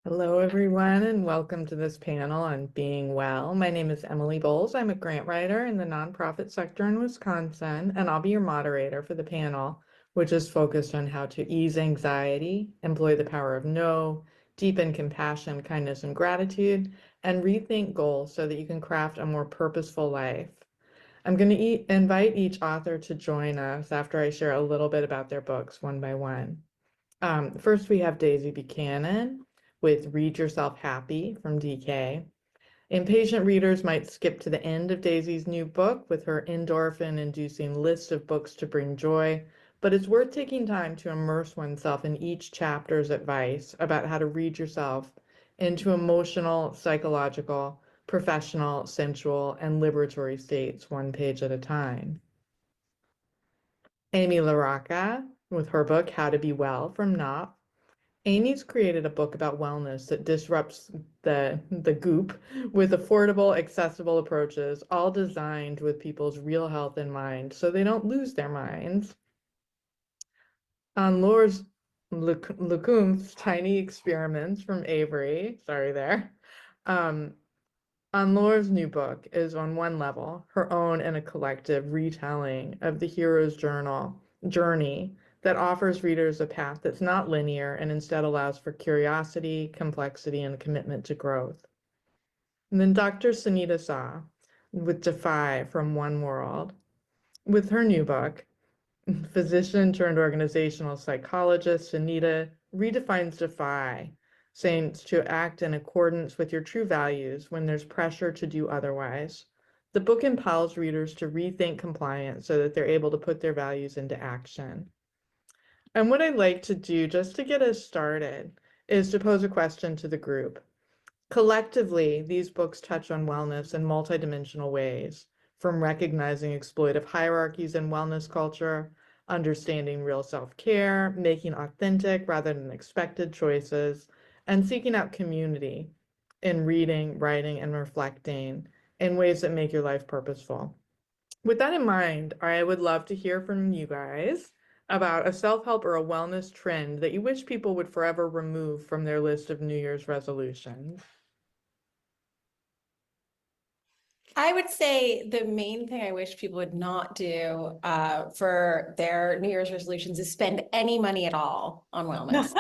Hello, everyone, and welcome to this panel on being well. My name is Emily Bowles. I'm a grant writer in the nonprofit sector in Wisconsin, and I'll be your moderator for the panel, which is focused on how to ease anxiety, employ the power of no, deepen compassion, kindness, and gratitude, and rethink goals so that you can craft a more purposeful life. I'm going to invite each author to join us after I share a little bit about their books one by one. First, we have Daisy Buchanan with Read Yourself Happy from DK. Impatient readers might skip to the end of Daisy's new book with her endorphin-inducing list of books to bring joy, but it's worth taking time to immerse oneself in each chapter's advice about how to read yourself into emotional, psychological, professional, sensual, and liberatory states one page at a time. Amy Larocca with her book, How to Be Well from Knopf. Amy's created a book about wellness that disrupts the goop with affordable, accessible approaches, all designed with people's real health in mind so they don't lose their minds. Anne-Laure's Cunff's Tiny Experiments from Avery, sorry there. Anne-Laure's new book is on one level, her own and a collective retelling of the hero's journey that offers readers a path that's not linear and instead allows for curiosity, complexity, and commitment to growth. And then Dr. Sunita with Defy from One World. With her new book, physician turned organizational psychologist, Sunita redefines Defy, saying to act in accordance with your true values when there's pressure to do otherwise. The book empowers readers to rethink compliance so that they're able to put their values into action. And what I'd like to do, just to get us started, is to pose a question to the group. Collectively, these books touch on wellness in multidimensional ways, from recognizing exploitive hierarchies in wellness culture, understanding real self-care, making authentic rather than expected choices, and seeking out community in reading, writing, and reflecting in ways that make your life purposeful. With that in mind, I would love to hear from you guys about a self-help or a wellness trend that you wish people would forever remove from their list of New Year's resolutions. I would say the main thing I wish people would not do for their New Year's resolutions is spend any money at all on wellness.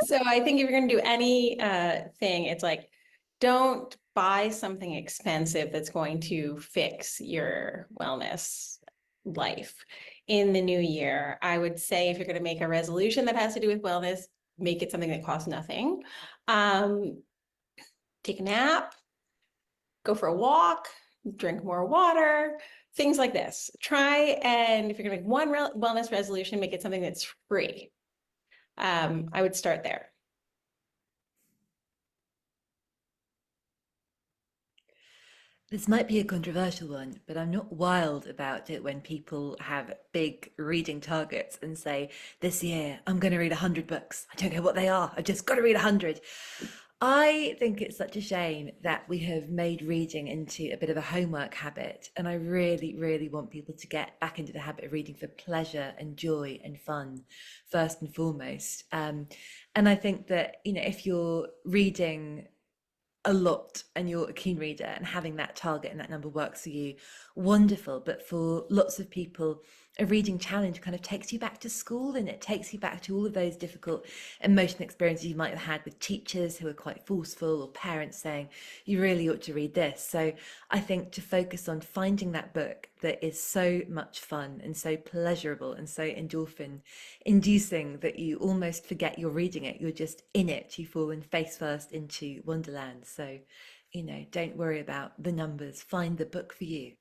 So I think if you're going to do any thing, it's like, don't buy something expensive that's going to fix your wellness life in the new year. I would say if you're going to make a resolution that has to do with wellness, make it something that costs nothing. Take a nap, go for a walk, drink more water, things like this. Try and if you're gonna make one wellness resolution, make it something that's free. I would start there. This might be a controversial one, but I'm not wild about it when people have big reading targets and say, this year I'm going to read 100 books. I don't know what they are. I've just got to read 100. I think it's such a shame that we have made reading into a bit of a homework habit. And I really, really want people to get back into the habit of reading for pleasure and joy and fun, first and foremost. And I think that, if you're reading a lot and you're a keen reader and having that target and that number works for you, wonderful. But for lots of people, a reading challenge kind of takes you back to school, and it takes you back to all of those difficult emotional experiences you might have had with teachers who are quite forceful, or parents saying you really ought to read this. So I think to focus on finding that book that is so much fun and so pleasurable and so endorphin inducing that you almost forget you're reading it, you're just in it, you fall in face first into wonderland. So don't worry about the numbers, find the book for you.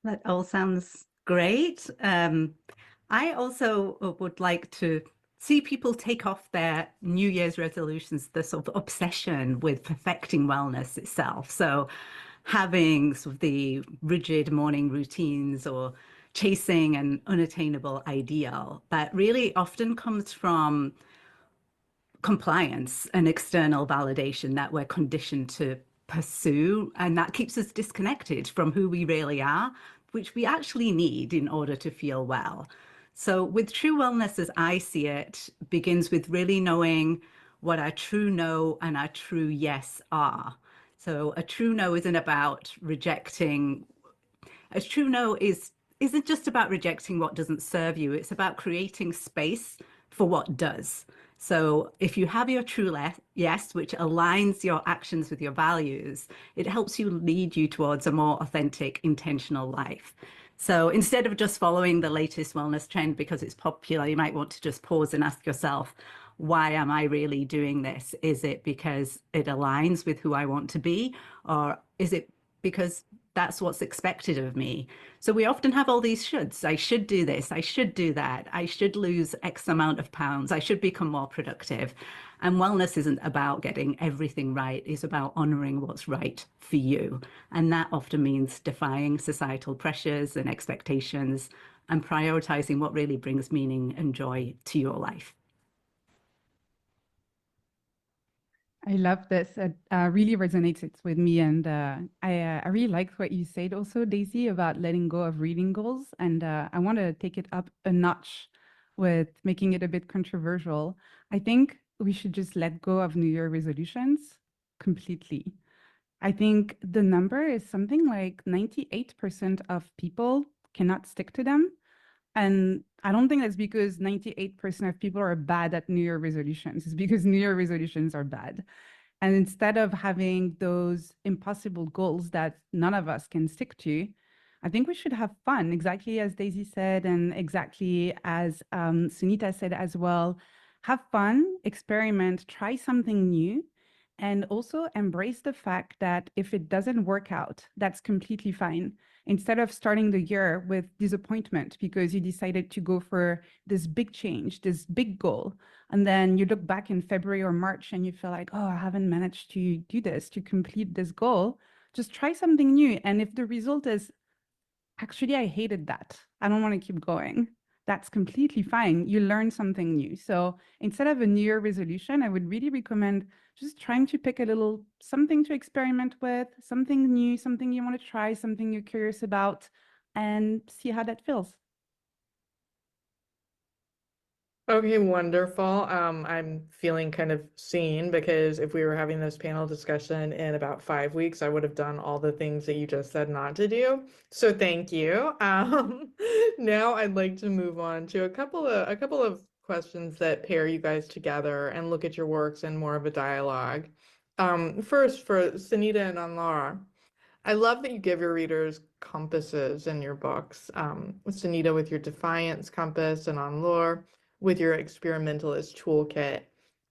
That all sounds great. I also would like to see people take off their New Year's resolutions, the sort of obsession with perfecting wellness itself. So having sort of the rigid morning routines or chasing an unattainable ideal that really often comes from compliance and external validation that we're conditioned to pursue, and that keeps us disconnected from who we really are, which we actually need in order to feel well. So with true wellness, as I see it, begins with really knowing what our true no and our true yes are. So a true no isn't about rejecting. A true no isn't just about rejecting what doesn't serve you. It's about creating space for what does. So if you have your true yes, which aligns your actions with your values, it helps you lead you towards a more authentic, intentional life. So instead of just following the latest wellness trend because it's popular, you might want to just pause and ask yourself, why am I really doing this? Is it because it aligns with who I want to be? Or is it because that's what's expected of me? So we often have all these shoulds. I should do this. I should do that. I should lose X amount of pounds. I should become more productive. And wellness isn't about getting everything right. It's about honoring what's right for you. And that often means defying societal pressures and expectations and prioritizing what really brings meaning and joy to your life. I love this. It really resonates with me. And I really liked what you said also, Daisy, about letting go of reading goals. And I want to take it up a notch with making it a bit controversial. I think we should just let go of New Year resolutions completely. I think the number is something like 98% of people cannot stick to them. And I don't think that's because 98% of people are bad at New Year resolutions. It's because New Year resolutions are bad. And instead of having those impossible goals that none of us can stick to, I think we should have fun, exactly as Daisy said, and exactly as Sunita said as well. Have fun, experiment, try something new, and also embrace the fact that if it doesn't work out, that's completely fine. Instead of starting the year with disappointment because you decided to go for this big change, this big goal, and then you look back in February or March and you feel like, oh, I haven't managed to do this, to complete this goal, just try something new. And if the result is, actually, I hated that, I don't want to keep going, that's completely fine. You learn something new. So instead of a New Year resolution, I would really recommend just trying to pick a little something to experiment with, something new, something you want to try, something you're curious about, and see how that feels. Okay, wonderful. I'm feeling kind of seen because if we were having this panel discussion in about 5 weeks, I would have done all the things that you just said not to do. So thank you. Now I'd like to move on to a couple of questions that pair you guys together and look at your works in more of a dialogue. First, for Sunita and Anne-Laure, I love that you give your readers compasses in your books. Sunita with your Defiance compass and Anne-Laure with your experimentalist toolkit.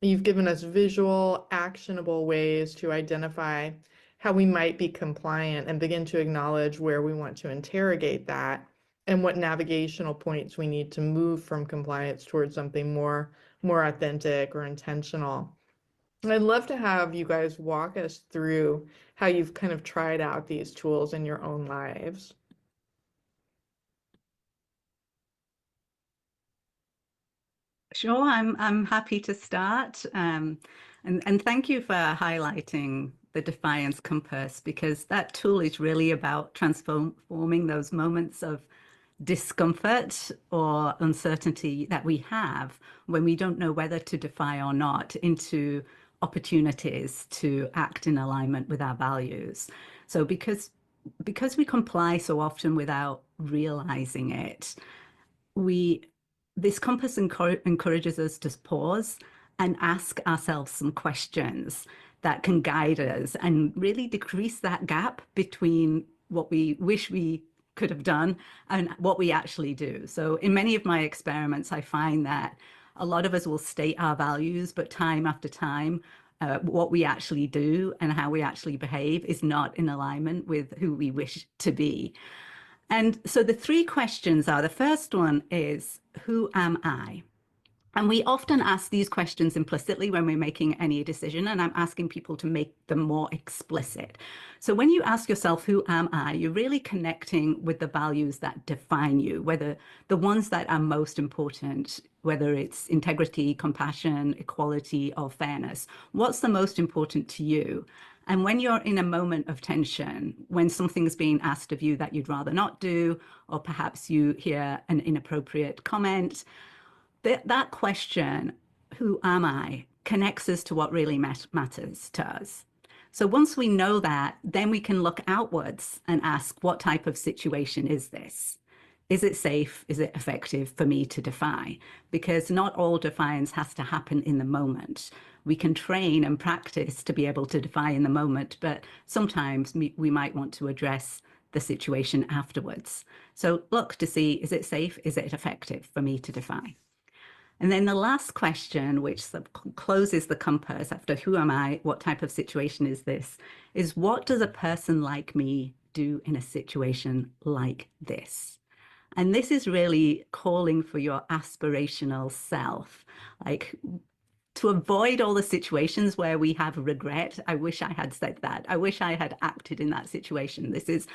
You've given us visual, actionable ways to identify how we might be compliant and begin to acknowledge where we want to interrogate that and what navigational points we need to move from compliance towards something more authentic or intentional. I'd love to have you guys walk us through how you've kind of tried out these tools in your own lives. Sure, I'm happy to start. And thank you for highlighting the Defiance Compass, because that tool is really about transforming those moments of discomfort or uncertainty that we have when we don't know whether to defy or not into opportunities to act in alignment with our values. So because we comply so often without realizing it, this compass encourages us to pause and ask ourselves some questions that can guide us and really decrease that gap between what we wish we could have done and what we actually do. So in many of my experiments, I find that a lot of us will state our values, but time after time, what we actually do and how we actually behave is not in alignment with who we wish to be. And so the three questions are, the first one is, who am I? And we often ask these questions implicitly when we're making any decision, and I'm asking people to make them more explicit. So when you ask yourself, who am I, you're really connecting with the values that define you, whether the ones that are most important, whether it's integrity, compassion, equality, or fairness. What's the most important to you? And when you're in a moment of tension, when something's being asked of you that you'd rather not do, or perhaps you hear an inappropriate comment, that question, who am I, connects us to what really matters to us. So once we know that, then we can look outwards and ask, what type of situation is this? Is it safe? Is it effective for me to defy? Because not all defiance has to happen in the moment. We can train and practice to be able to defy in the moment, but sometimes we might want to address the situation afterwards. So look to see, is it safe? Is it effective for me to defy? And then the last question, which closes the compass after who am I, what type of situation is this, is what does a person like me do in a situation like this? And this is really calling for your aspirational self, like to avoid all the situations where we have regret. I wish I had said that. I wish I had acted in that situation. This is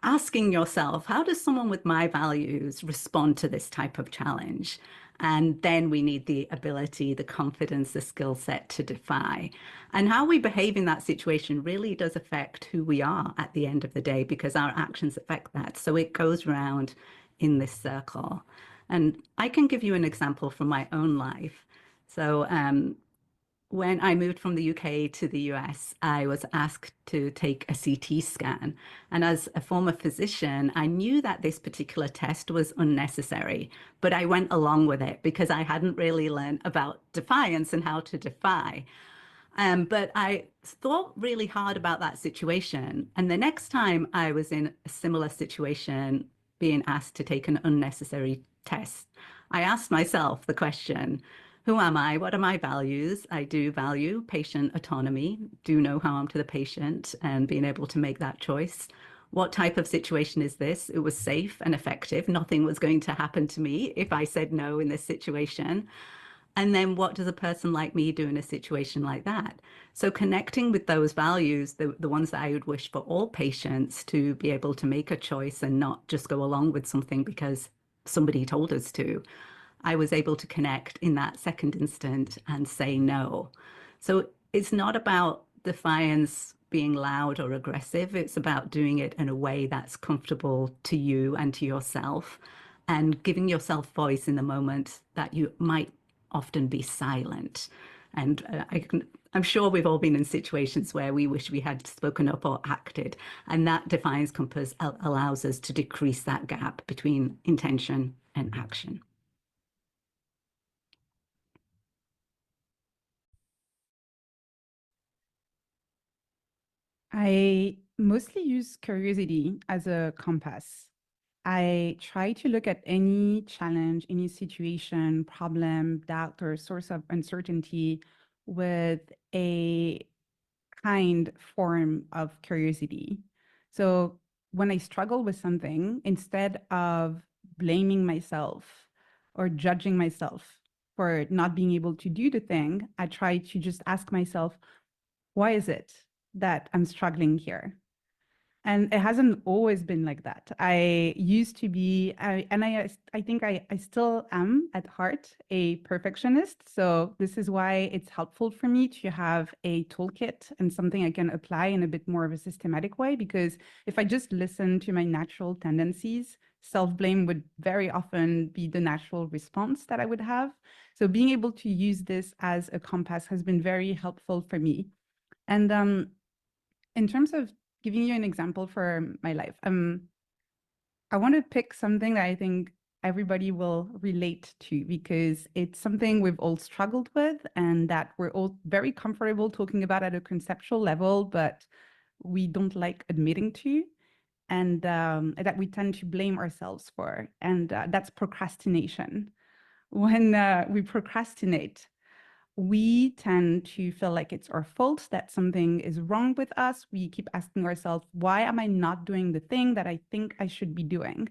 asking yourself, how does someone with my values respond to this type of challenge? And then we need the ability, the confidence, the skill set to defy. And how we behave in that situation really does affect who we are at the end of the day, because our actions affect that. So it goes round in this circle. And I can give you an example from my own life. So when I moved from the UK to the US, I was asked to take a CT scan. And as a former physician, I knew that this particular test was unnecessary, but I went along with it because I hadn't really learned about defiance and how to defy. But I thought really hard about that situation. And the next time I was in a similar situation, being asked to take an unnecessary test, I asked myself the question, who am I? What are my values? I do value patient autonomy, do no harm to the patient and being able to make that choice. What type of situation is this? It was safe and effective. Nothing was going to happen to me if I said no in this situation. And then what does a person like me do in a situation like that? So connecting with those values, the ones that I would wish for all patients to be able to make a choice and not just go along with something because somebody told us to, I was able to connect in that second instant and say no. So it's not about defiance being loud or aggressive. It's about doing it in a way that's comfortable to you and to yourself, and giving yourself voice in the moment that you might often be silent. And I'm sure we've all been in situations where we wish we had spoken up or acted, and that defiance compass allows us to decrease that gap between intention and action. I mostly use curiosity as a compass. I try to look at any challenge, any situation, problem, doubt, or source of uncertainty with a kind form of curiosity. So when I struggle with something, instead of blaming myself or judging myself for not being able to do the thing, I try to just ask myself, why is it that I'm struggling here? And it hasn't always been like that. I used to be, I think I still am at heart a perfectionist. So this is why it's helpful for me to have a toolkit and something I can apply in a bit more of a systematic way. Because if I just listen to my natural tendencies, self-blame would very often be the natural response that I would have. So being able to use this as a compass has been very helpful for me. And in terms of giving you an example for my life, I want to pick something that I think everybody will relate to, because it's something we've all struggled with and that we're all very comfortable talking about at a conceptual level, but we don't like admitting to, and that we tend to blame ourselves for. And that's procrastination. When we procrastinate, we tend to feel like it's our fault, that something is wrong with us. We keep asking ourselves, why am I not doing the thing that I think I should be doing?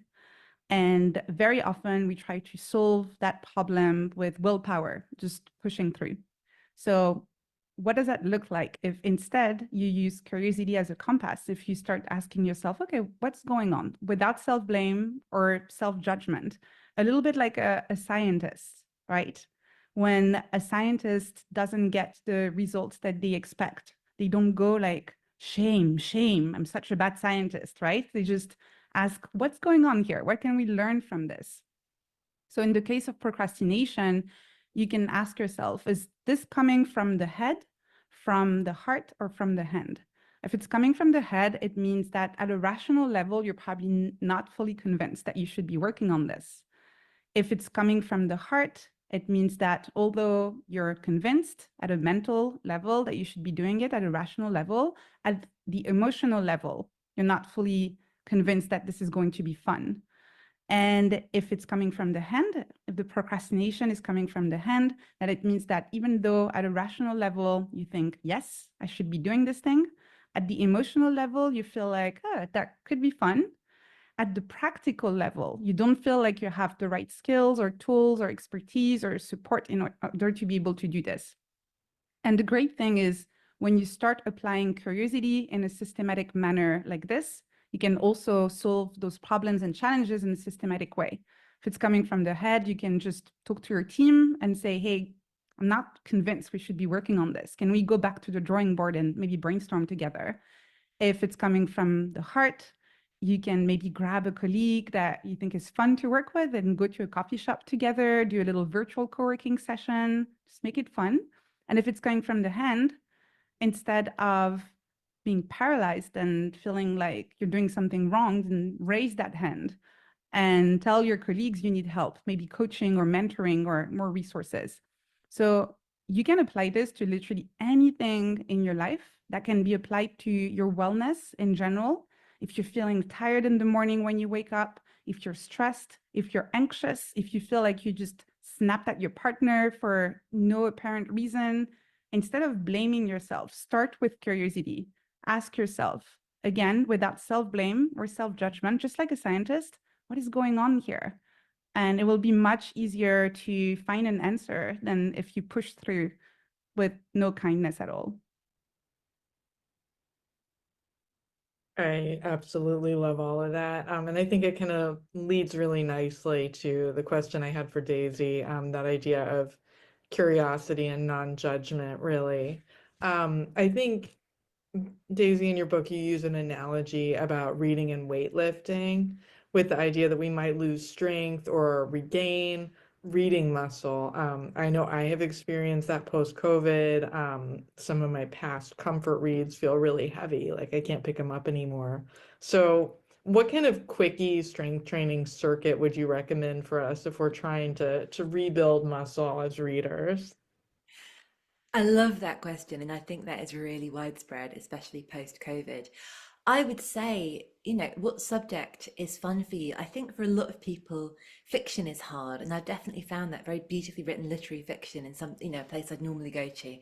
And very often we try to solve that problem with willpower, just pushing through. So what does that look like if instead you use curiosity as a compass? If you start asking yourself, okay, what's going on, without self-blame or self-judgment, a little bit like a scientist, right? When a scientist doesn't get the results that they expect, they don't go like, shame, shame, I'm such a bad scientist, right? They just ask, what's going on here? What can we learn from this? So in the case of procrastination, you can ask yourself, is this coming from the head, from the heart, or from the hand? If it's coming from the head, it means that at a rational level, you're probably not fully convinced that you should be working on this. If it's coming from the heart, it means that although you're convinced at a mental level that you should be doing it at a rational level, at the emotional level, you're not fully convinced that this is going to be fun. And if it's coming from the hand, if the procrastination is coming from the hand, then it means that even though at a rational level, you think, yes, I should be doing this thing, at the emotional level, you feel like, oh, that could be fun. At the practical level, you don't feel like you have the right skills or tools or expertise or support in order to be able to do this. And the great thing is when you start applying curiosity in a systematic manner like this, you can also solve those problems and challenges in a systematic way. If it's coming from the head, you can just talk to your team and say, hey, I'm not convinced we should be working on this. Can we go back to the drawing board and maybe brainstorm together? If it's coming from the heart, you can maybe grab a colleague that you think is fun to work with and go to a coffee shop together, do a little virtual co-working session, just make it fun. And if it's coming from the hand, instead of being paralyzed and feeling like you're doing something wrong, then raise that hand and tell your colleagues you need help, maybe coaching or mentoring or more resources. So you can apply this to literally anything in your life. That can be applied to your wellness in general. If you're feeling tired in the morning when you wake up, if you're stressed, if you're anxious, if you feel like you just snapped at your partner for no apparent reason, instead of blaming yourself, start with curiosity. Ask yourself, again, without self-blame or self-judgment, just like a scientist, what is going on here? And it will be much easier to find an answer than if you push through with no kindness at all. I absolutely love all of that. And I think it kind of leads really nicely to the question I had for Daisy, that idea of curiosity and non-judgment, really. I think, Daisy, in your book, you use an analogy about reading and weightlifting with the idea that we might lose strength or regain reading muscle. I know I have experienced that post-COVID. Some of my past comfort reads feel really heavy, like I can't pick them up anymore. So what kind of quickie strength training circuit would you recommend for us if we're trying to rebuild muscle as readers? I love that question, and I think that is really widespread, especially post-COVID. I would say, what subject is fun for you? I think for a lot of people, fiction is hard, and I've definitely found that very beautifully written literary fiction in some, a place I'd normally go to.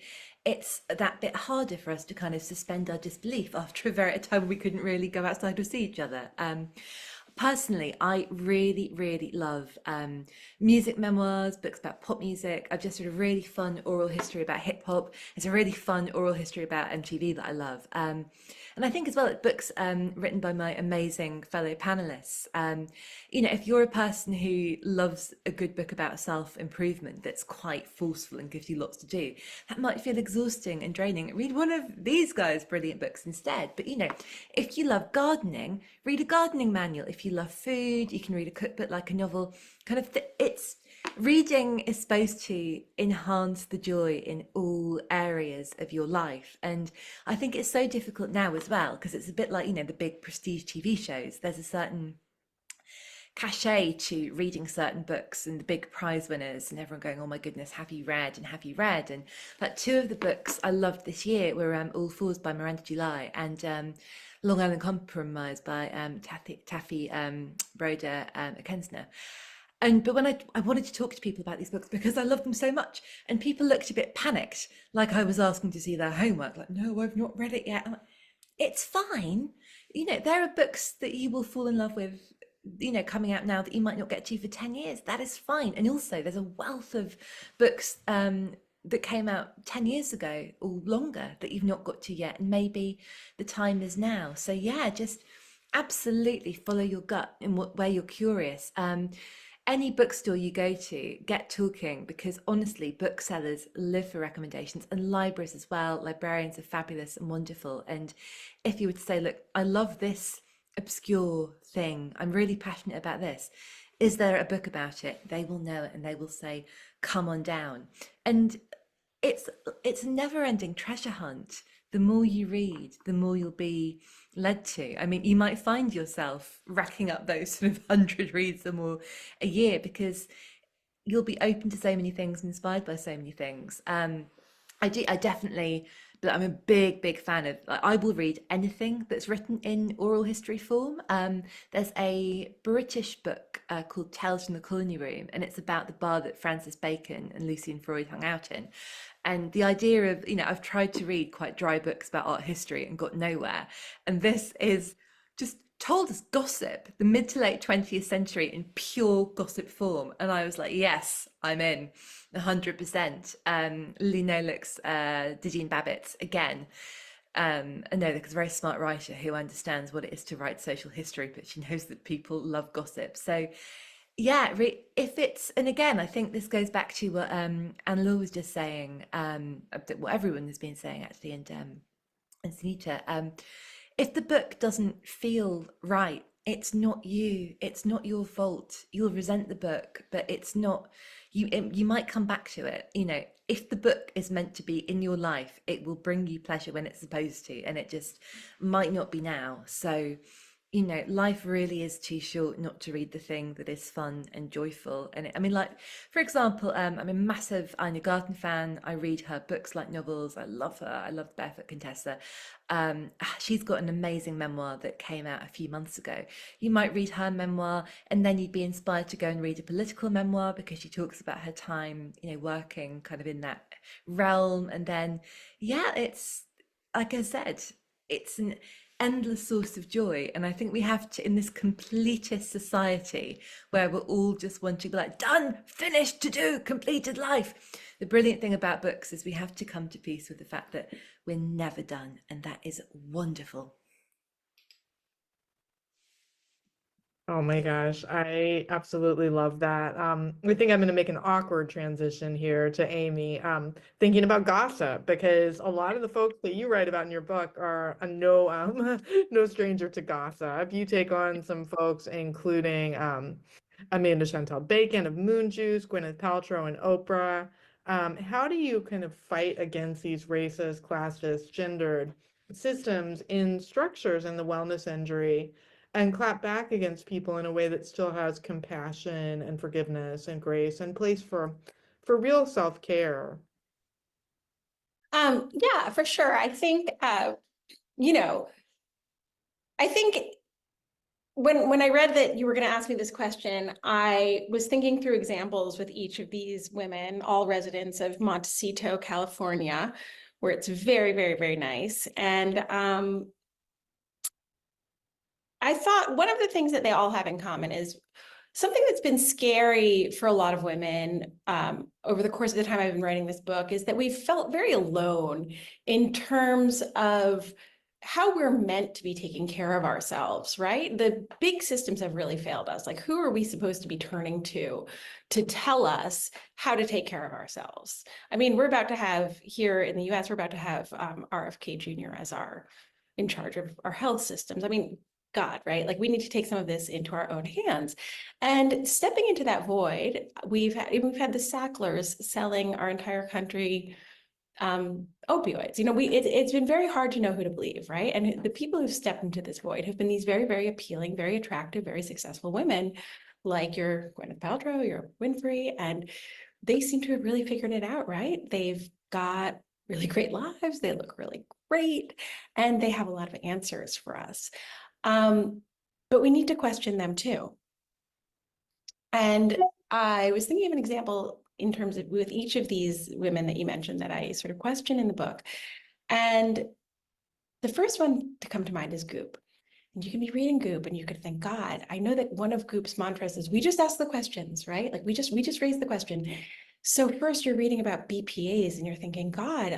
It's that bit harder for us to kind of suspend our disbelief after a time we couldn't really go outside or see each other. Personally, I really, really love music memoirs, books about pop music. I've just read a really fun oral history about hip hop. It's a really fun oral history about MTV that I love. And I think as well, books written by my amazing fellow panelists. If you're a person who loves a good book about self-improvement that's quite forceful and gives you lots to do, that might feel exhausting and draining. Read one of these guys' brilliant books instead. But if you love gardening, read a gardening manual. If you love food, you can read a cookbook like a novel. Reading is supposed to enhance the joy in all areas of your life. And I think it's so difficult now as well, because it's a bit like, the big prestige TV shows. There's a certain cachet to reading certain books and the big prize winners and everyone going, oh my goodness, have you read? And like two of the books I loved this year were All Fours by Miranda July and Long Island Compromise by Taffy Broder Akensner. But when I wanted to talk to people about these books because I love them so much, and people looked a bit panicked, like I was asking to see their homework, like, no, I've not read it yet. I'm like, it's fine. There are books that you will fall in love with, coming out now that you might not get to for 10 years. That is fine. And also there's a wealth of books that came out 10 years ago or longer that you've not got to yet. And maybe the time is now. So yeah, just absolutely follow your gut in where you're curious. any bookstore you go to, get talking, because honestly, booksellers live for recommendations, and libraries as well. Librarians are fabulous and wonderful. And if you were to say, look, I love this obscure thing, I'm really passionate about this, is there a book about it? They will know it, and they will say, come on down. And it's a never-ending treasure hunt. The more you read, the more you'll be led to. I mean, you might find yourself racking up those sort of 100 reads or more a year, because you'll be open to so many things, inspired by so many things. I definitely, but I'm a big fan of, like, I will read anything that's written in oral history form. There's a British book called Tales from the Colony Room, and it's about the bar that Francis Bacon and Lucian Freud hung out in. And the idea of, I've tried to read quite dry books about art history and got nowhere. And this is just told as gossip, the mid to late 20th century in pure gossip form. And I was like, yes, I'm in 100%. Lily Nolik's Didine Babbitt again. Nolik is a very smart writer who understands what it is to write social history, but she knows that people love gossip. So yeah, if it's, and again, I think this goes back to what Anne-Laure was just saying, what everyone has been saying actually, and Sunita, if the book doesn't feel right, it's not you, it's not your fault. You'll resent the book, but it's not you. You might come back to it. If the book is meant to be in your life, it will bring you pleasure when it's supposed to, and it just might not be now. So life really is too short not to read the thing that is fun and joyful. And like, for example, I'm a massive Ina Garten fan. I read her books like novels. I love her. I love Barefoot Contessa. She's got an amazing memoir that came out a few months ago. You might read her memoir, and then you'd be inspired to go and read a political memoir, because she talks about her time, working kind of in that realm. And then, yeah, it's, like I said, it's an endless source of joy. And I think we have to, in this completist society where we're all just wanting to be like, done, finished, to do, completed life. The brilliant thing about books is we have to come to peace with the fact that we're never done, and that is wonderful. Oh my gosh, I absolutely love that. I think I'm going to make an awkward transition here to Amy, thinking about gossip, because a lot of the folks that you write about in your book are no stranger to gossip. You take on some folks, including Amanda Chantal Bacon of Moon Juice, Gwyneth Paltrow, and Oprah. How do you kind of fight against these racist, classist, gendered systems in structures in the wellness industry, and clap back against people in a way that still has compassion and forgiveness and grace and place for real self-care? Yeah, for sure. I think, I think when I read that you were going to ask me this question, I was thinking through examples with each of these women, all residents of Montecito, California, where it's very, very, very nice. And I thought one of the things that they all have in common is something that's been scary for a lot of women over the course of the time I've been writing this book, is that we've felt very alone in terms of how we're meant to be taking care of ourselves, right? The big systems have really failed us. Like, who are we supposed to be turning to tell us how to take care of ourselves? I mean, we're about to have, here in the US, we're about to have RFK Jr. as in charge of our health systems. I mean, God, right? Like, we need to take some of this into our own hands. And stepping into that void, we've had the Sacklers selling our entire country opioids. It's been very hard to know who to believe, right? And the people who've stepped into this void have been these very, very appealing, very attractive, very successful women, like your Gwyneth Paltrow, your Winfrey, and they seem to have really figured it out, right? They've got really great lives, they look really great, and they have a lot of answers for us. But we need to question them too. And I was thinking of an example in terms of with each of these women that you mentioned that I sort of question in the book. And the first one to come to mind is Goop. And you can be reading Goop and you could think, God, I know that one of Goop's mantras is, we just ask the questions, right? Like, we just raise the question. So first you're reading about BPAs and you're thinking, God,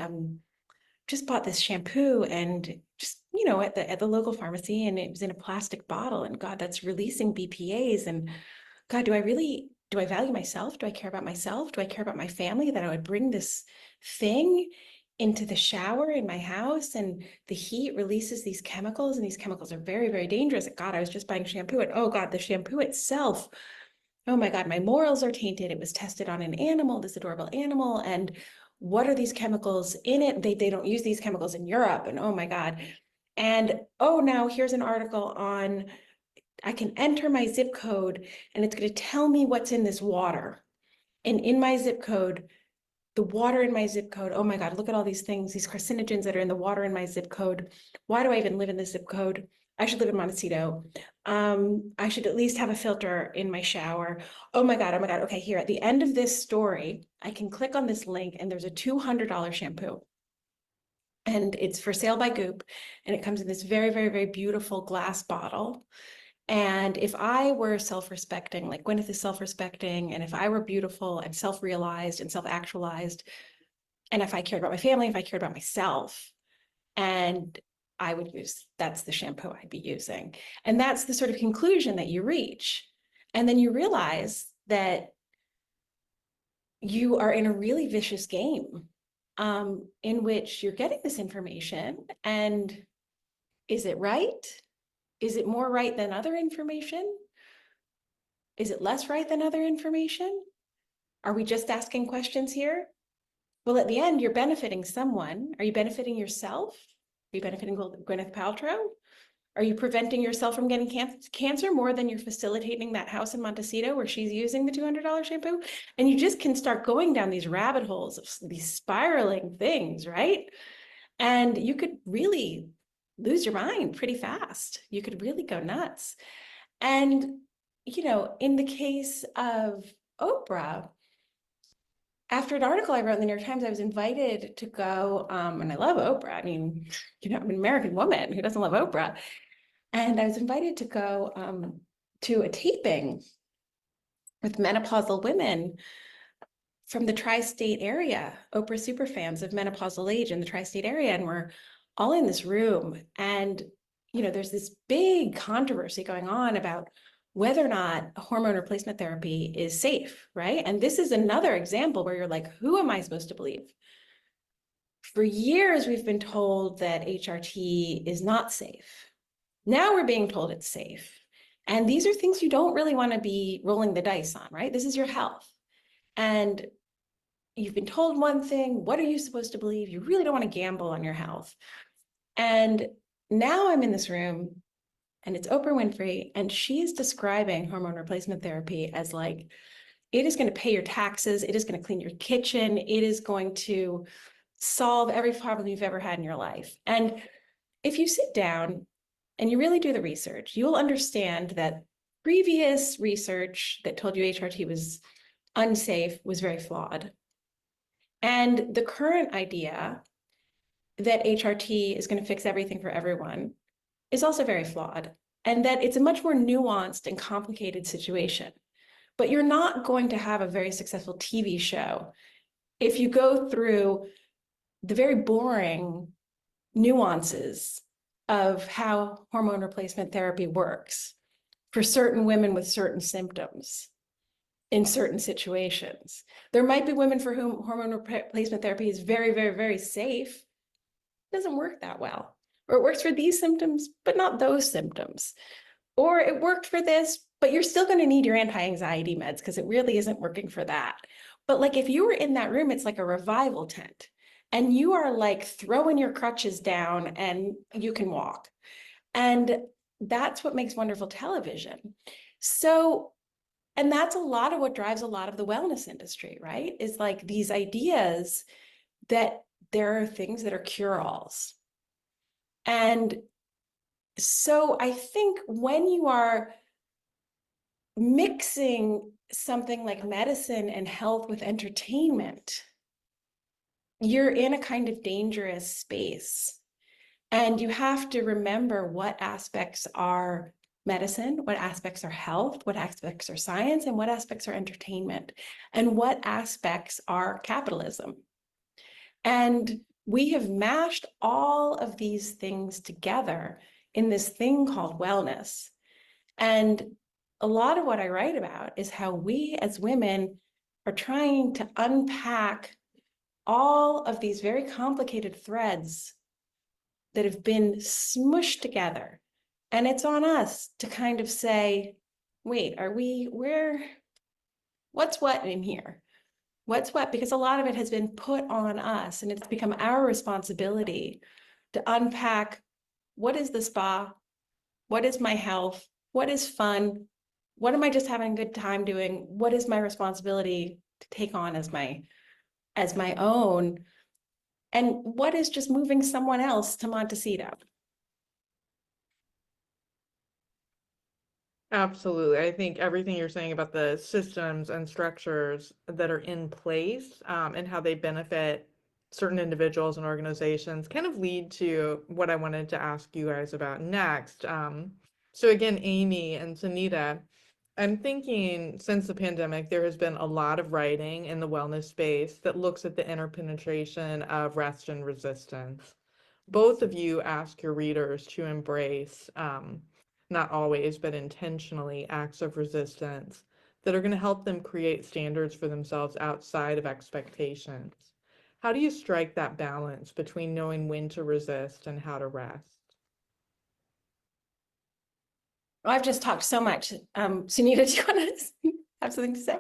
just bought this shampoo and just, at the local pharmacy, and it was in a plastic bottle, and God, that's releasing BPAs. And God, do I really do I value myself? Do I care about myself? Do I care about my family, that I would bring this thing into the shower in my house, and the heat releases these chemicals, and these chemicals are very, very dangerous. God, I was just buying shampoo, and oh God, the shampoo itself, oh my God, my morals are tainted. It was tested on an animal, this adorable animal, and what are these chemicals in it? They don't use these chemicals in Europe, and oh my God. And oh, now here's an article on, I can enter my zip code and it's going to tell me what's in this water. And in my zip code, the water in my zip code, oh my God, look at all these things, these carcinogens that are in the water in my zip code. Why do I even live in this zip code? I should live in Montecito. I should at least have a filter in my shower. Oh my God, oh my God. Okay, here at the end of this story, I can click on this link and there's a $200 shampoo. And it's for sale by Goop. And it comes in this very, very, very beautiful glass bottle. And if I were self-respecting, like Gwyneth is self-respecting, and if I were beautiful and self-realized and self-actualized, and if I cared about my family, if I cared about myself, and I would use, that's the shampoo I'd be using. And that's the sort of conclusion that you reach. And then you realize that you are in a really vicious game in which you're getting this information, and is it right? Is it more right than other information? Is it less right than other information? Are we just asking questions here? Well, at the end, you're benefiting someone. Are you benefiting yourself? Are you benefiting Gwyneth Paltrow? Are you preventing yourself from getting cancer more than you're facilitating that house in Montecito where she's using the $200 shampoo? And you just can start going down these rabbit holes of these spiraling things, right? And you could really lose your mind pretty fast. You could really go nuts. And, you know, in the case of Oprah, after an article I wrote in the New York Times, I was invited to go, and I love Oprah. I mean, you know, I'm an American woman who doesn't love Oprah. And I was invited to go to a taping with menopausal women from the tri-state area, Oprah super fans of menopausal age in the tri-state area. And we're all in this room. And, you know, there's this big controversy going on about whether or not hormone replacement therapy is safe, right? And this is another example where you're like, who am I supposed to believe? For years, we've been told that HRT is not safe. Now we're being told it's safe. And these are things you don't really want to be rolling the dice on, right? This is your health. And you've been told one thing. What are you supposed to believe? You really don't want to gamble on your health. And now I'm in this room and it's Oprah Winfrey, and she is describing hormone replacement therapy as like, it is going to pay your taxes. It is going to clean your kitchen. It is going to solve every problem you've ever had in your life. And if you sit down and you really do the research, you will understand that previous research that told you HRT was unsafe was very flawed. And the current idea that HRT is going to fix everything for everyone is also very flawed, and that it's a much more nuanced and complicated situation. But you're not going to have a very successful TV show if you go through the very boring nuances of how hormone replacement therapy works for certain women with certain symptoms in certain situations. There might be women for whom hormone replacement therapy is very, very, very safe. It doesn't work that well. Or it works for these symptoms, but not those symptoms. Or it worked for this, but you're still going to need your anti-anxiety meds because it really isn't working for that. But like if you were in that room, it's like a revival tent. And you are like throwing your crutches down and you can walk. And that's what makes wonderful television. So, and that's a lot of what drives a lot of the wellness industry, right? Is like these ideas that there are things that are cure-alls. And so I think when you are mixing something like medicine and health with entertainment, you're in a kind of dangerous space. And you have to remember what aspects are medicine, what aspects are health, what aspects are science, and what aspects are entertainment, and what aspects are capitalism. And we have mashed all of these things together in this thing called wellness. And a lot of what I write about is how we as women are trying to unpack all of these very complicated threads that have been smushed together. And it's on us to kind of say, wait, what's what in here? What's what? Because a lot of it has been put on us, and it's become our responsibility to unpack what is the spa? What is my health? What is fun? What am I just having a good time doing? What is my responsibility to take on as my own? And what is just moving someone else to Montecito? Absolutely. I think everything you're saying about the systems and structures that are in place, and how they benefit certain individuals and organizations kind of lead to what I wanted to ask you guys about next. So again, Amy and Sunita, I'm thinking since the pandemic, there has been a lot of writing in the wellness space that looks at the interpenetration of rest and resistance. Both of you ask your readers to embrace, not always, but intentionally, acts of resistance that are going to help them create standards for themselves outside of expectations. How do you strike that balance between knowing when to resist and how to rest? Well, I've just talked so much. Sunita, do you want to have something to say?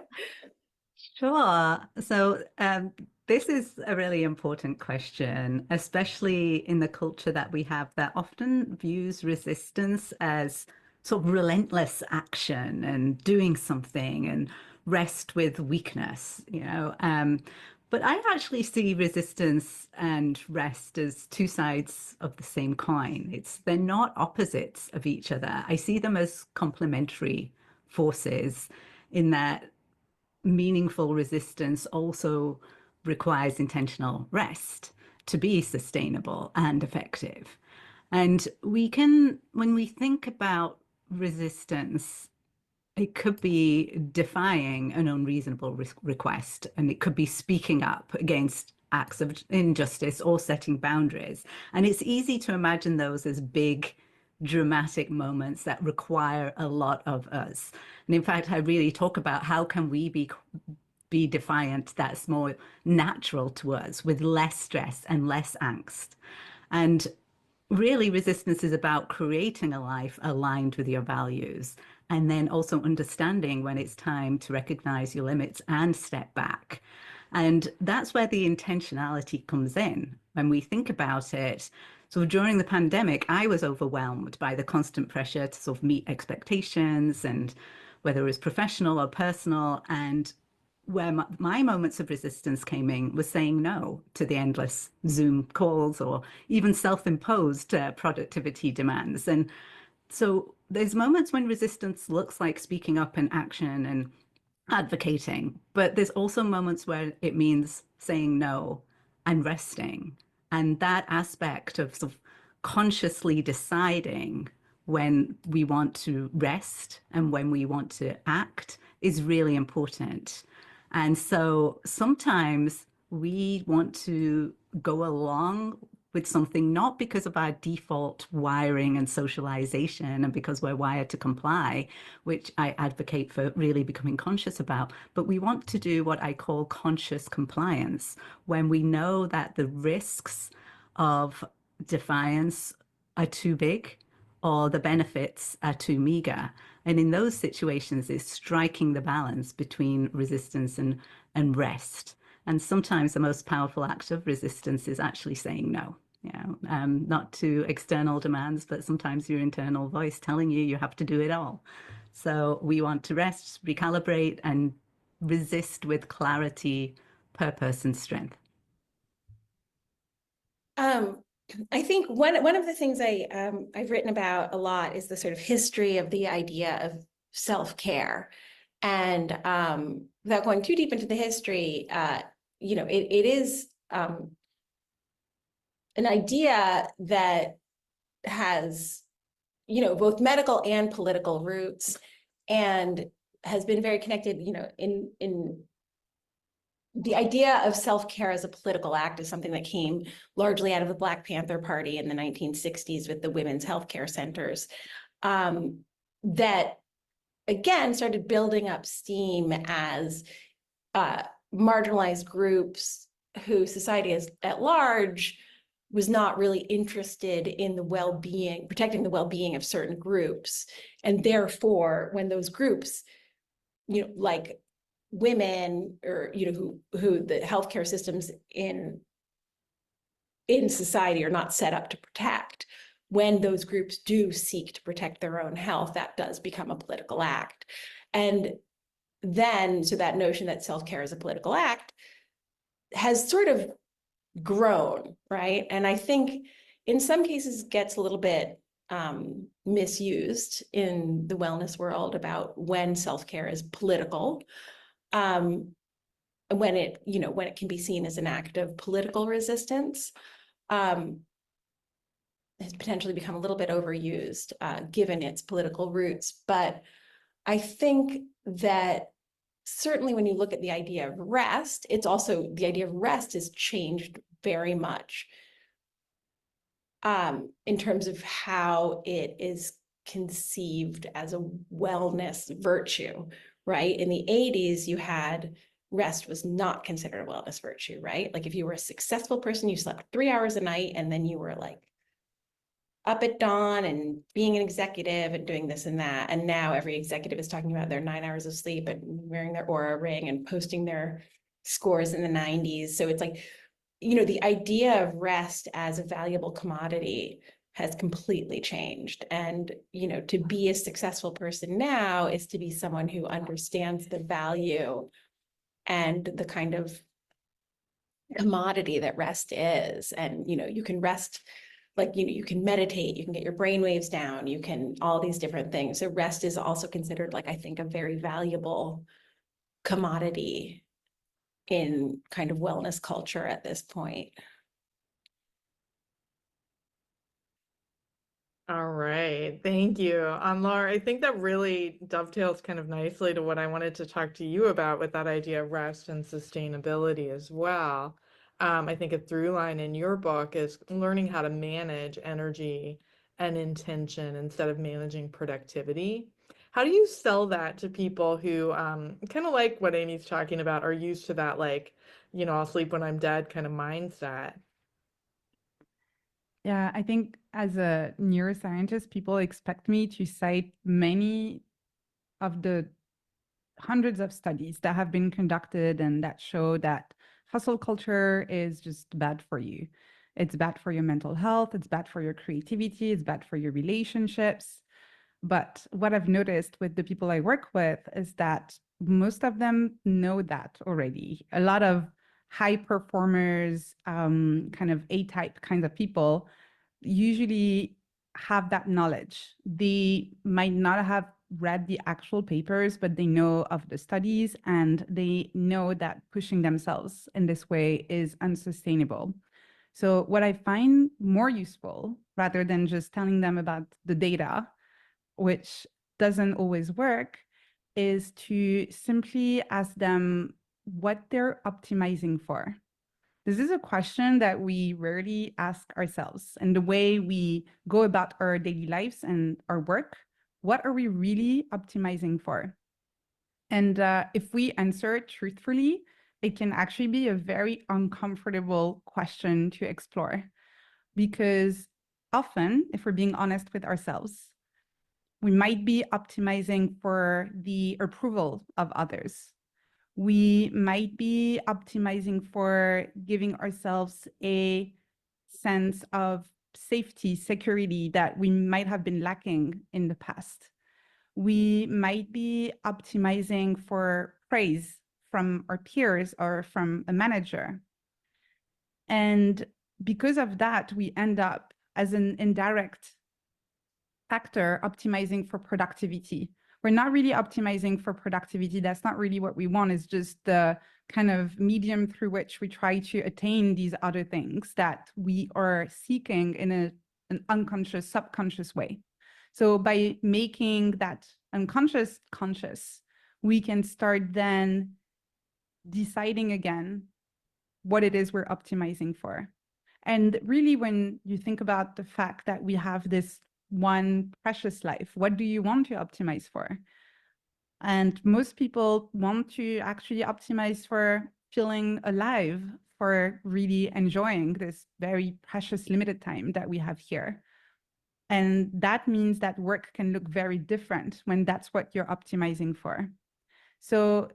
Sure. So this is a really important question, especially in the culture that we have that often views resistance as sort of relentless action and doing something and rest with weakness, you know. But I actually see resistance and rest as two sides of the same coin. They're not opposites of each other. I see them as complementary forces in that meaningful resistance also requires intentional rest to be sustainable and effective. And when we think about resistance, it could be defying an unreasonable request, and it could be speaking up against acts of injustice or setting boundaries. And it's easy to imagine those as big, dramatic moments that require a lot of us. And in fact, I really talk about how can we be defiant that's more natural to us with less stress and less angst. And really, resistance is about creating a life aligned with your values, and then also understanding when it's time to recognize your limits and step back. And that's where the intentionality comes in when we think about it. So during the pandemic, I was overwhelmed by the constant pressure to sort of meet expectations, and whether it was professional or personal. And where my moments of resistance came in was saying no to the endless Zoom calls or even self-imposed productivity demands. And so there's moments when resistance looks like speaking up in action and advocating, but there's also moments where it means saying no and resting. And that aspect of sort of consciously deciding when we want to rest and when we want to act is really important. And so sometimes we want to go along with something, not because of our default wiring and socialization and because we're wired to comply, which I advocate for really becoming conscious about, but we want to do what I call conscious compliance, when we know that the risks of defiance are too big or the benefits are too meager. And in those situations, it's striking the balance between resistance and rest. And sometimes the most powerful act of resistance is actually saying no, not to external demands, but sometimes your internal voice telling you have to do it all. So we want to rest, recalibrate, and resist with clarity, purpose, and strength. I think one of the things I've written about a lot is the sort of history of the idea of self-care. And without going too deep into the history, it is an idea that has, both medical and political roots, and has been very connected, in the idea of self-care as a political act is something that came largely out of the Black Panther Party in the 1960s with the women's healthcare centers, that again, started building up steam as marginalized groups who society at large was not really interested in the well-being, protecting the well-being of certain groups. And therefore, when those groups, like women, or, who the healthcare systems in society are not set up to protect, when those groups do seek to protect their own health, that does become a political act. And then, so that notion that self-care is a political act has sort of grown, right? And I think in some cases gets a little bit misused in the wellness world about when self-care is political, when it can be seen as an act of political resistance. Has potentially become a little bit overused given its political roots. But I think that certainly when you look at the idea of rest, it's also, the idea of rest has changed very much in terms of how it is conceived as a wellness virtue, right? In the 80s, you had rest was not considered a wellness virtue, right? Like if you were a successful person, you slept 3 hours a night, and then you were like up at dawn and being an executive and doing this and that. And now every executive is talking about their 9 hours of sleep and wearing their Oura ring and posting their scores in the 90s. So it's like, the idea of rest as a valuable commodity has completely changed. And, to be a successful person now is to be someone who understands the value and the kind of commodity that rest is. And, you can rest, like, you can meditate, you can get your brain waves down, you can, all these different things. So rest is also considered, like, I think, a very valuable commodity in kind of wellness culture at this point. All right, thank you. Anne-Laure, I think that really dovetails kind of nicely to what I wanted to talk to you about with that idea of rest and sustainability as well. I think a through line in your book is learning how to manage energy and intention instead of managing productivity. How do you sell that to people who kind of like what Amy's talking about, are used to that, like, I'll sleep when I'm dead kind of mindset? Yeah, I think as a neuroscientist, people expect me to cite many of the hundreds of studies that have been conducted and that show that hustle culture is just bad for you. It's bad for your mental health, it's bad for your creativity, it's bad for your relationships. But what I've noticed with the people I work with is that most of them know that already. A lot of high performers, kind of A-type kinds of people usually have that knowledge. They might not have read the actual papers, but they know of the studies and they know that pushing themselves in this way is unsustainable. So what I find more useful, rather than just telling them about the data, which doesn't always work, is to simply ask them what they're optimizing for. This is a question that we rarely ask ourselves. And the way we go about our daily lives and our work, what are we really optimizing for? And if we answer it truthfully, it can actually be a very uncomfortable question to explore. Because often, if we're being honest with ourselves, we might be optimizing for the approval of others. We might be optimizing for giving ourselves a sense of safety, security that we might have been lacking in the past. We might be optimizing for praise from our peers or from a manager. And because of that, we end up as an indirect factor optimizing for productivity. We're not really optimizing for productivity. That's not really what we want. It's just the kind of medium through which we try to attain these other things that we are seeking in an unconscious, subconscious way. So by making that unconscious conscious, we can start then deciding again what it is we're optimizing for. And really, when you think about the fact that we have this one precious life, what do you want to optimize for? And most people want to actually optimize for feeling alive, for really enjoying this very precious limited time that we have here. And that means that work can look very different when that's what you're optimizing for. So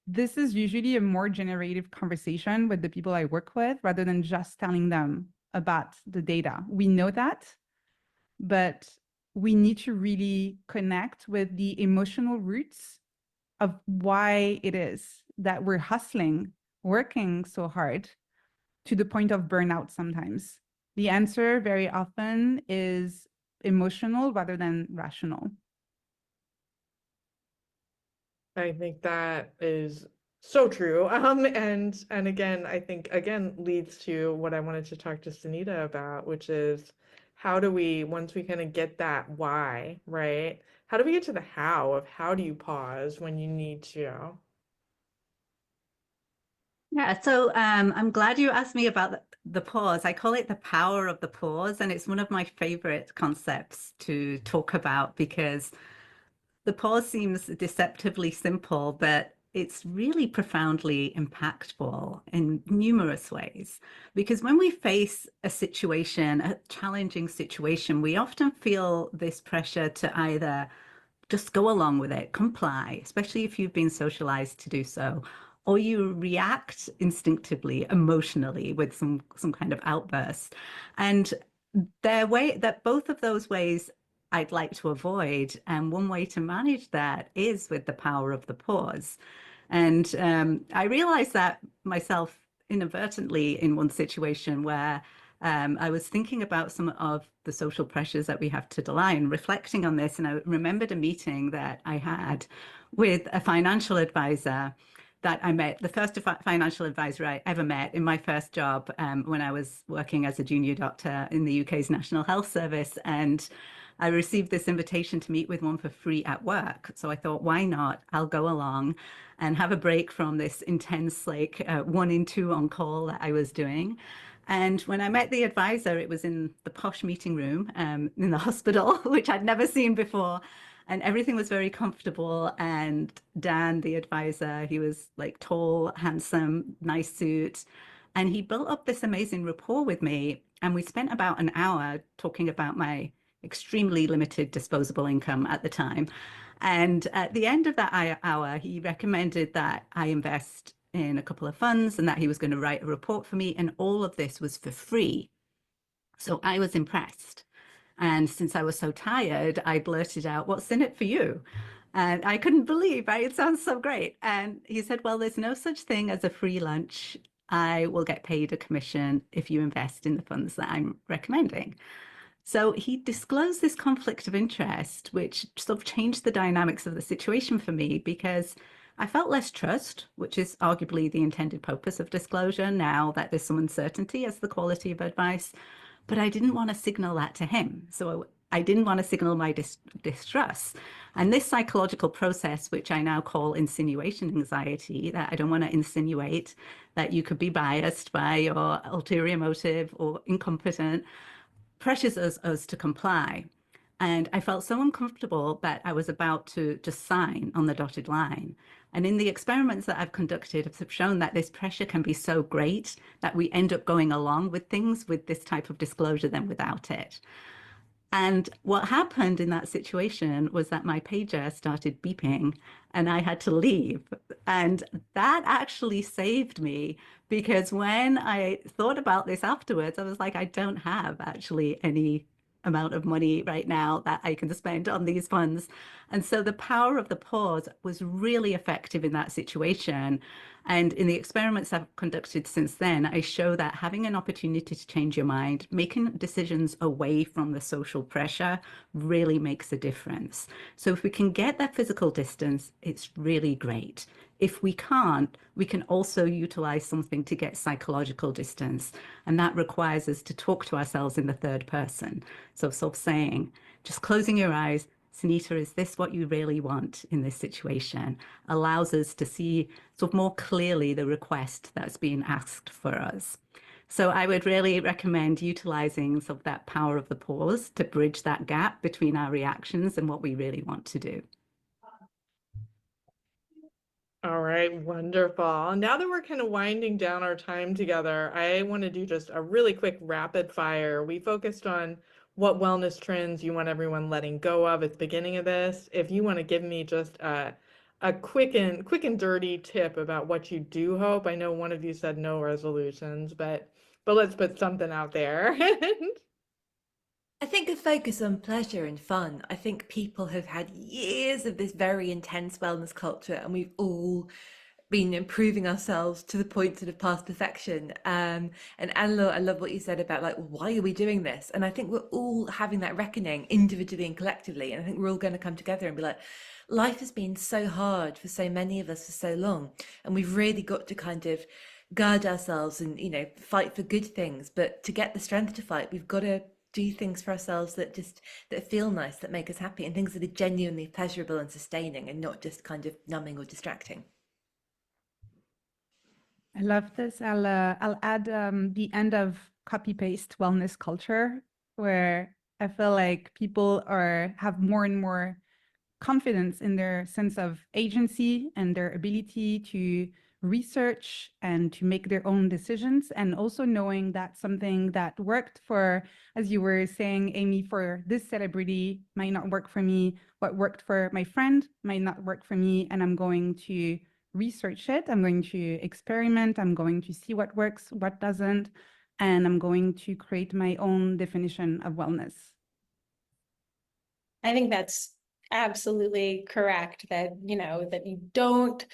this is usually a more generative conversation with the people I work with rather than just telling them about the data. We know that, but we need to really connect with the emotional roots of why it is that we're hustling, working so hard to the point of burnout sometimes. The answer very often is emotional rather than rational. I think that is so true. And again, I think again leads to what I wanted to talk to Sunita about, which is how do we, once we kind of get that why, right? How do we get to the how of how do you pause when you need to? Yeah, so I'm glad you asked me about the pause. I call it the power of the pause, and it's one of my favorite concepts to talk about because the pause seems deceptively simple, but it's really profoundly impactful in numerous ways. Because when we face a situation, a challenging situation, we often feel this pressure to either just go along with it, comply, especially if you've been socialized to do so, or you react instinctively, emotionally with some kind of outburst. And both of those ways I'd like to avoid. And one way to manage that is with the power of the pause. And I realized that myself inadvertently in one situation where I was thinking about some of the social pressures that we have to rely and reflecting on this. And I remembered a meeting that I had with a financial advisor that I met, the first financial advisor I ever met in my first job when I was working as a junior doctor in the UK's National Health Service. And I received this invitation to meet with one for free at work. So I thought, why not? I'll go along and have a break from this intense, like 1 in 2 on call that I was doing. And when I met the advisor, it was in the posh meeting room in the hospital, which I'd never seen before. And everything was very comfortable. And Dan, the advisor, he was like tall, handsome, nice suit. And he built up this amazing rapport with me. And we spent about an hour talking about my extremely limited disposable income at the time. And at the end of that hour, he recommended that I invest in a couple of funds and that he was going to write a report for me. And all of this was for free. So I was impressed. And since I was so tired, I blurted out, "What's in it for you?" And I couldn't believe, right? It sounds so great. And he said, "Well, there's no such thing as a free lunch. I will get paid a commission if you invest in the funds that I'm recommending." So he disclosed this conflict of interest, which sort of changed the dynamics of the situation for me because I felt less trust, which is arguably the intended purpose of disclosure now that there's some uncertainty as the quality of advice. But I didn't want to signal that to him. So I didn't want to signal my distrust. And this psychological process, which I now call insinuation anxiety, that I don't want to insinuate that you could be biased by your ulterior motive or incompetent, pressures us to comply. And I felt so uncomfortable that I was about to just sign on the dotted line. And in the experiments that I've conducted, have shown that this pressure can be so great that we end up going along with things with this type of disclosure than without it. And what happened in that situation was that my pager started beeping and I had to leave. And that actually saved me because when I thought about this afterwards, I was like, I don't have actually any amount of money right now that I can spend on these funds. And so the power of the pause was really effective in that situation. And in the experiments I've conducted since then, I show that having an opportunity to change your mind, making decisions away from the social pressure really makes a difference. So if we can get that physical distance, it's really great. If we can't, we can also utilize something to get psychological distance. And that requires us to talk to ourselves in the third person. So sort of saying, just closing your eyes, Sunita, is this what you really want in this situation? Allows us to see sort of more clearly the request that's being asked for us. So I would really recommend utilizing sort of that power of the pause to bridge that gap between our reactions and what we really want to do. All right, wonderful. Now that we're kind of winding down our time together, I want to do just a really quick rapid fire. We focused on what wellness trends you want everyone letting go of at the beginning of this. If you want to give me just a quick and dirty tip about what you do hope. I know one of you said no resolutions, but let's put something out there. I think a focus on pleasure and fun. I think people have had years of this very intense wellness culture, and we've all been improving ourselves to the point sort of past perfection. And Anne-Laure, I love what you said about like, why are we doing this? And I think we're all having that reckoning individually and collectively. And I think we're all going to come together and be like, life has been so hard for so many of us for so long. And we've really got to kind of guard ourselves and, you know, fight for good things. But to get the strength to fight, we've got to do things for ourselves that feel nice, that make us happy, and things that are genuinely pleasurable and sustaining and not just kind of numbing or distracting. I love this. I'll add the end of copy paste wellness culture, where I feel like people have more and more confidence in their sense of agency and their ability to research and to make their own decisions, and also knowing that something that worked for, as you were saying, Amy, for this celebrity might not work for me. What worked for my friend might not work for me, and I'm going to research it. I'm going to experiment. I'm going to see what works, what doesn't, and I'm going to create my own definition of wellness. I think that's absolutely correct, that, you know, that you don't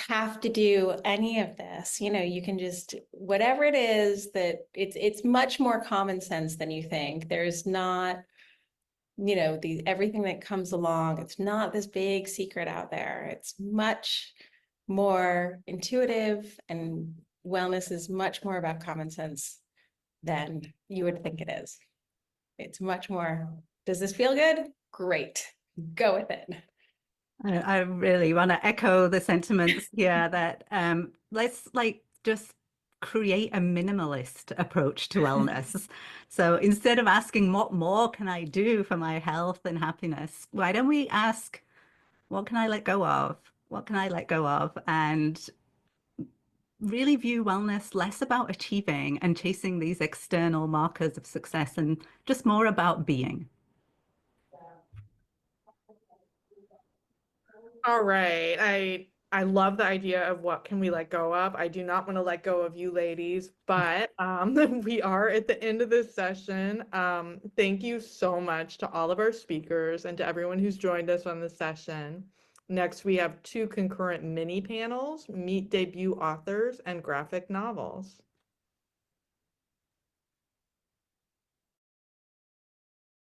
have to do any of this. You know, you can just, whatever it is, that it's much more common sense than you think. There's not, you know, everything that comes along. It's not this big secret out there. It's much more intuitive, and wellness is much more about common sense than you would think it is. It's much more, does this feel good? Great, go with it. I really want to echo the sentiments here that let's just create a minimalist approach to wellness. So instead of asking what more can I do for my health and happiness, why don't we ask, what can I let go of? What can I let go of? And really view wellness less about achieving and chasing these external markers of success, and just more about being. All right. I love the idea of what can we let go of. I do not want to let go of you ladies, but we are at the end of this session. Thank you so much to all of our speakers and to everyone who's joined us on the session. Next, we have 2 concurrent mini panels, Meet Debut Authors and Graphic Novels.